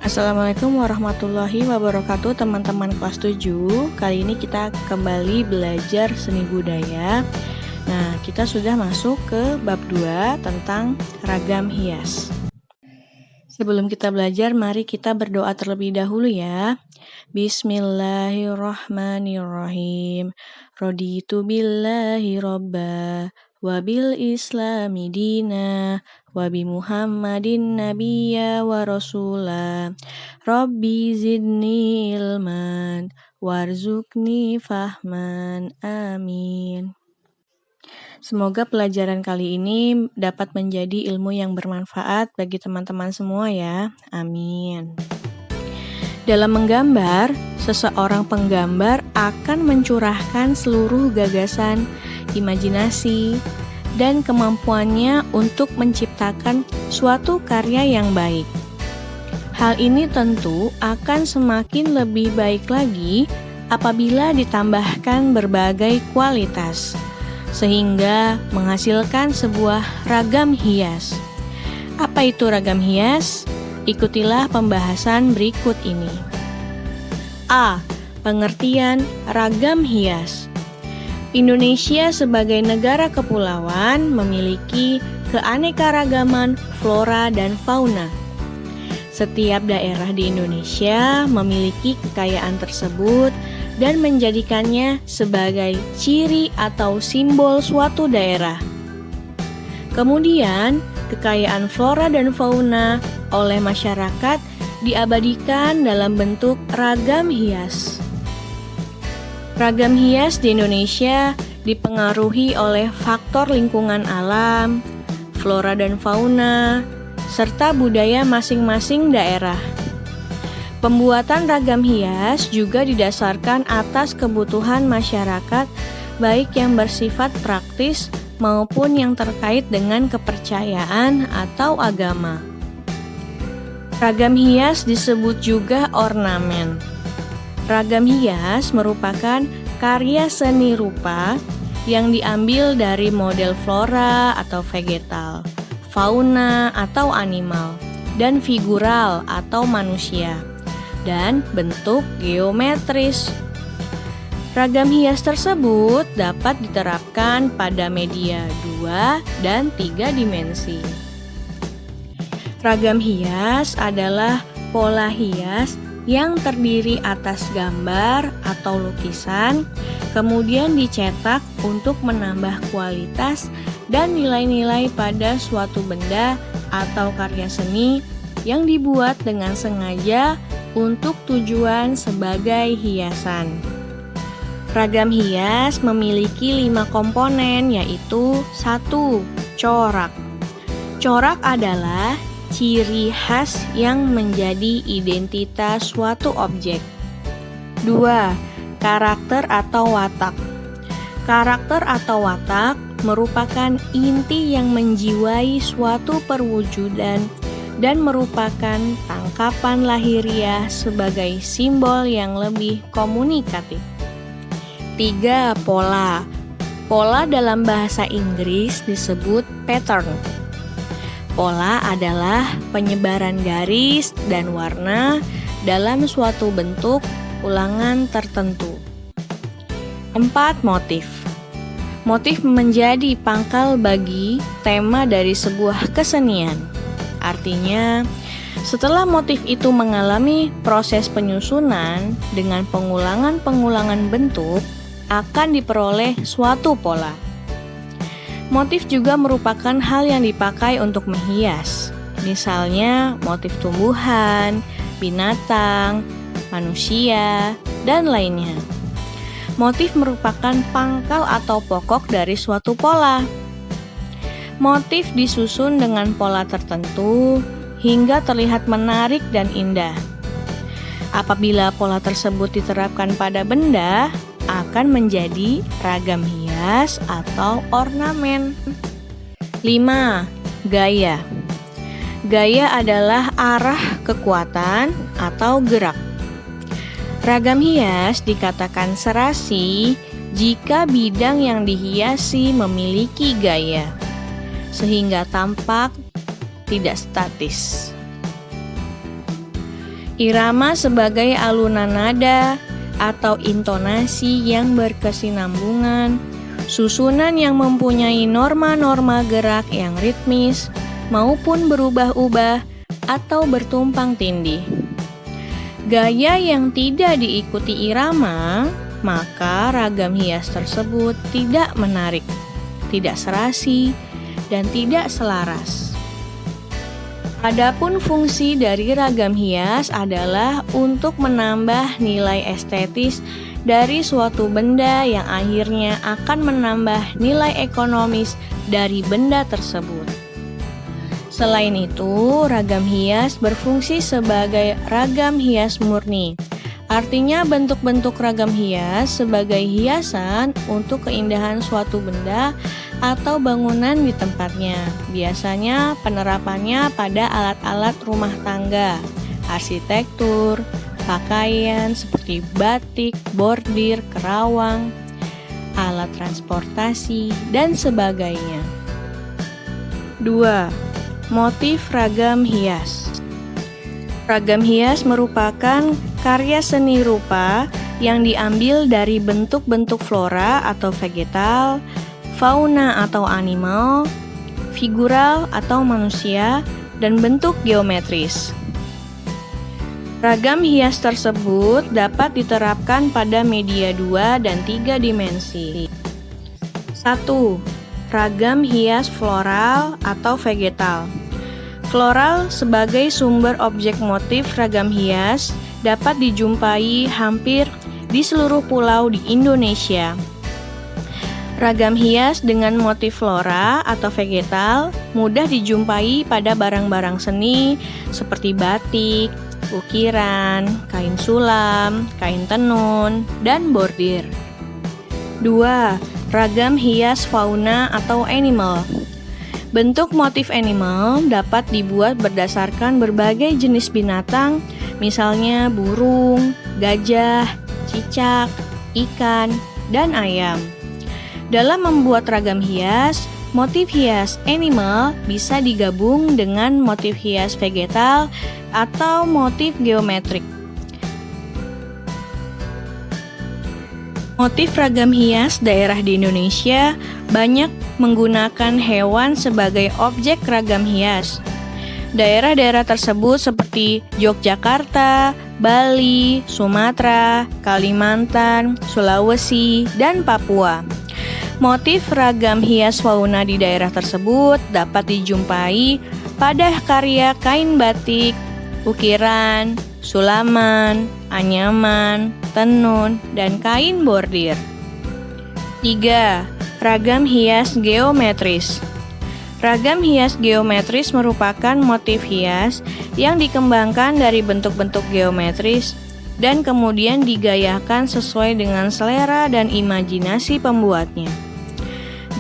Assalamualaikum warahmatullahi wabarakatuh teman-teman kelas 7. Kali ini kita kembali belajar seni budaya. Nah, kita sudah masuk ke bab 2 tentang ragam hias. Sebelum kita belajar, mari kita berdoa terlebih dahulu ya. Bismillahirrahmanirrahim. Raditu billahi robba wa bil islami dina wa bi Muhammadin nabiyya wa rasula. Rabbi zidni ilman warzuqni fahman. Amin. Semoga pelajaran kali ini dapat menjadi ilmu yang bermanfaat bagi teman-teman semua ya. Amin. Dalam menggambar, seseorang penggambar akan mencurahkan seluruh gagasan, imajinasi, dan kemampuannya untuk menciptakan suatu karya yang baik. Hal ini tentu akan semakin lebih baik lagi apabila ditambahkan berbagai kualitas, sehingga menghasilkan sebuah ragam hias. Apa itu ragam hias? Ikutilah pembahasan berikut ini. A. Pengertian ragam hias. Indonesia sebagai negara kepulauan memiliki keanekaragaman flora dan fauna. Setiap daerah di Indonesia memiliki kekayaan tersebut dan menjadikannya sebagai ciri atau simbol suatu daerah. Kemudian, kekayaan flora dan fauna oleh masyarakat diabadikan dalam bentuk ragam hias. Ragam hias di Indonesia dipengaruhi oleh faktor lingkungan alam, flora dan fauna, serta budaya masing-masing daerah. Pembuatan ragam hias juga didasarkan atas kebutuhan masyarakat, baik yang bersifat praktis maupun yang terkait dengan kepercayaan atau agama. Ragam hias disebut juga ornamen. Ragam hias merupakan karya seni rupa yang diambil dari model flora atau vegetal, fauna atau animal, dan figural atau manusia, dan bentuk geometris. Ragam hias tersebut dapat diterapkan pada media 2 dan 3 dimensi. Ragam hias adalah pola hias yang terdiri atas gambar atau lukisan, kemudian dicetak untuk menambah kualitas dan nilai-nilai pada suatu benda atau karya seni yang dibuat dengan sengaja untuk tujuan sebagai hiasan. Ragam hias memiliki 5 komponen, yaitu 1. Corak. Corak adalah ciri khas yang menjadi identitas suatu objek. 2. Karakter atau watak. Karakter atau watak merupakan inti yang menjiwai suatu perwujudan dan merupakan tangkapan lahiriah sebagai simbol yang lebih komunikatif. 3. Pola. Pola dalam bahasa Inggris disebut pattern. Pola adalah penyebaran garis dan warna dalam suatu bentuk ulangan tertentu. 4. Motif. Motif menjadi pangkal bagi tema dari sebuah kesenian. Artinya, setelah motif itu mengalami proses penyusunan dengan pengulangan-pengulangan bentuk, akan diperoleh suatu pola. Motif juga merupakan hal yang dipakai untuk menghias, misalnya motif tumbuhan, binatang, manusia, dan lainnya. Motif merupakan pangkal atau pokok dari suatu pola. Motif disusun dengan pola tertentu hingga terlihat menarik dan indah. Apabila pola tersebut diterapkan pada benda, akan menjadi ragam hias atau ornamen. 5. Gaya. Gaya adalah arah kekuatan atau gerak. Ragam hias dikatakan serasi jika bidang yang dihiasi memiliki gaya, sehingga tampak tidak statis. Irama sebagai alunan nada atau intonasi yang berkesinambungan, susunan yang mempunyai norma-norma gerak yang ritmis maupun berubah-ubah atau bertumpang tindih. Gaya yang tidak diikuti irama, maka ragam hias tersebut tidak menarik, tidak serasi, dan tidak selaras. Adapun fungsi dari ragam hias adalah untuk menambah nilai estetis dari suatu benda yang akhirnya akan menambah nilai ekonomis dari benda tersebut. Selain itu, ragam hias berfungsi sebagai ragam hias murni. Artinya bentuk-bentuk ragam hias sebagai hiasan untuk keindahan suatu benda atau bangunan di tempatnya. Biasanya penerapannya pada alat-alat rumah tangga, arsitektur, pakaian seperti batik, bordir, kerawang, alat transportasi, dan sebagainya. 2. Motif ragam hias. Ragam hias merupakan karya seni rupa yang diambil dari bentuk-bentuk flora atau vegetal, fauna atau animal, figural atau manusia, dan bentuk geometris. Ragam hias tersebut dapat diterapkan pada media 2 dan 3 dimensi. 1. Ragam hias floral atau vegetal. Floral sebagai sumber objek motif ragam hias dapat dijumpai hampir di seluruh pulau di Indonesia. Ragam hias dengan motif flora atau vegetal mudah dijumpai pada barang-barang seni seperti batik, ukiran, kain sulam, kain tenun, dan bordir. 2. Ragam hias fauna atau animal. Bentuk motif animal dapat dibuat berdasarkan berbagai jenis binatang, misalnya burung, gajah, cicak, ikan, dan ayam. Dalam membuat ragam hias, motif hias animal bisa digabung dengan motif hias vegetal atau motif geometrik. Motif ragam hias daerah di Indonesia banyak menggunakan hewan sebagai objek ragam hias. Daerah-daerah tersebut seperti Yogyakarta, Bali, Sumatera, Kalimantan, Sulawesi, dan Papua. Motif ragam hias fauna di daerah tersebut dapat dijumpai pada karya kain batik, ukiran, sulaman, anyaman, tenun, dan kain bordir. 3. Ragam hias geometris. Ragam hias geometris merupakan motif hias yang dikembangkan dari bentuk-bentuk geometris dan kemudian digayakan sesuai dengan selera dan imajinasi pembuatnya.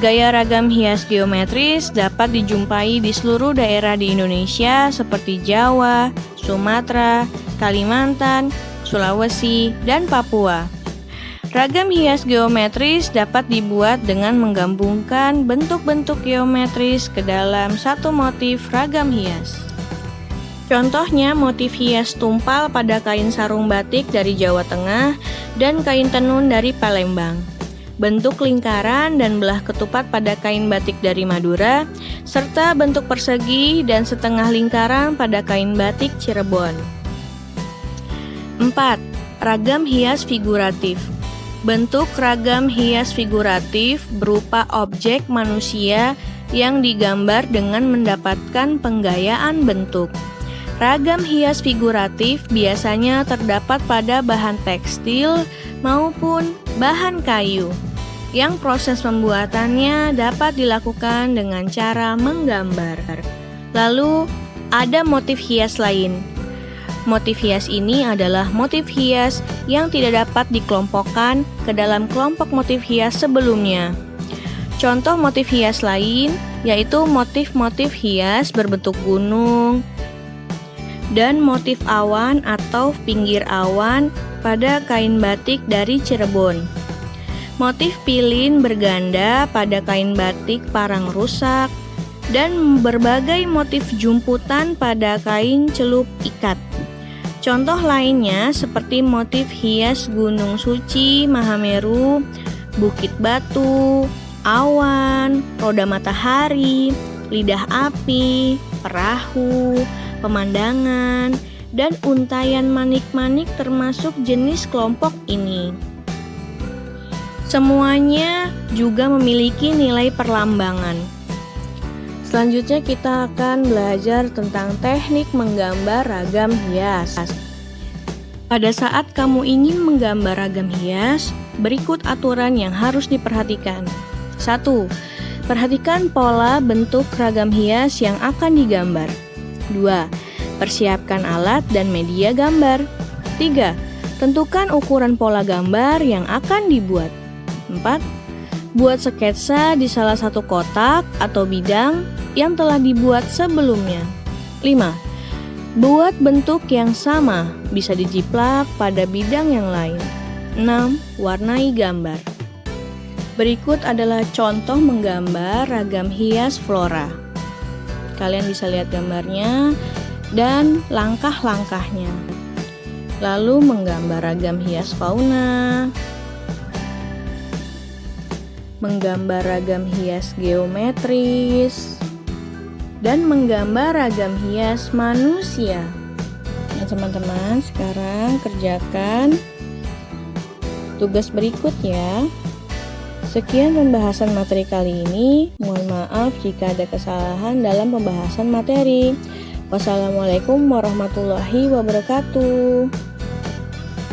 Gaya ragam hias geometris dapat dijumpai di seluruh daerah di Indonesia seperti Jawa, Sumatera, Kalimantan, Sulawesi, dan Papua. Ragam hias geometris dapat dibuat dengan menggabungkan bentuk-bentuk geometris ke dalam satu motif ragam hias. Contohnya motif hias tumpal pada kain sarung batik dari Jawa Tengah dan kain tenun dari Palembang. Bentuk lingkaran dan belah ketupat pada kain batik dari Madura, serta bentuk persegi dan setengah lingkaran pada kain batik Cirebon. 4. Ragam hias figuratif. Bentuk ragam hias figuratif berupa objek manusia yang digambar dengan mendapatkan penggayaan bentuk. Ragam hias figuratif biasanya terdapat pada bahan tekstil maupun bahan kayu, yang proses pembuatannya dapat dilakukan dengan cara menggambar. Lalu, ada motif hias lain. Motif hias ini adalah motif hias yang tidak dapat dikelompokkan ke dalam kelompok motif hias sebelumnya. Contoh motif hias lain yaitu motif-motif hias berbentuk gunung dan motif awan atau pinggir awan pada kain batik dari Cirebon. Motif pilin berganda pada kain batik Parang Rusak dan berbagai motif jumputan pada kain celup ikat. Contoh lainnya seperti motif hias Gunung Suci, Mahameru, Bukit Batu, awan, roda matahari, lidah api, perahu, pemandangan, dan untayan manik-manik termasuk jenis kelompok ini. Semuanya juga memiliki nilai perlambangan. Selanjutnya kita akan belajar tentang teknik menggambar ragam hias. Pada saat kamu ingin menggambar ragam hias, berikut aturan yang harus diperhatikan. 1. Perhatikan pola bentuk ragam hias yang akan digambar. 2. Persiapkan alat dan media gambar. 3. Tentukan ukuran pola gambar yang akan dibuat. 4. Buat sketsa di salah satu kotak atau bidang yang telah dibuat sebelumnya. 5. Buat bentuk yang sama, bisa dijiplak pada bidang yang lain. 6. Warnai gambar. Berikut adalah contoh menggambar ragam hias flora. Kalian bisa lihat gambarnya dan langkah-langkahnya. Lalu menggambar ragam hias fauna, menggambar ragam hias geometris, dan menggambar ragam hias manusia. Nah teman-teman, sekarang kerjakan tugas berikut ya. Sekian pembahasan materi kali ini. Mohon maaf jika ada kesalahan dalam pembahasan materi. Wassalamualaikum warahmatullahi wabarakatuh.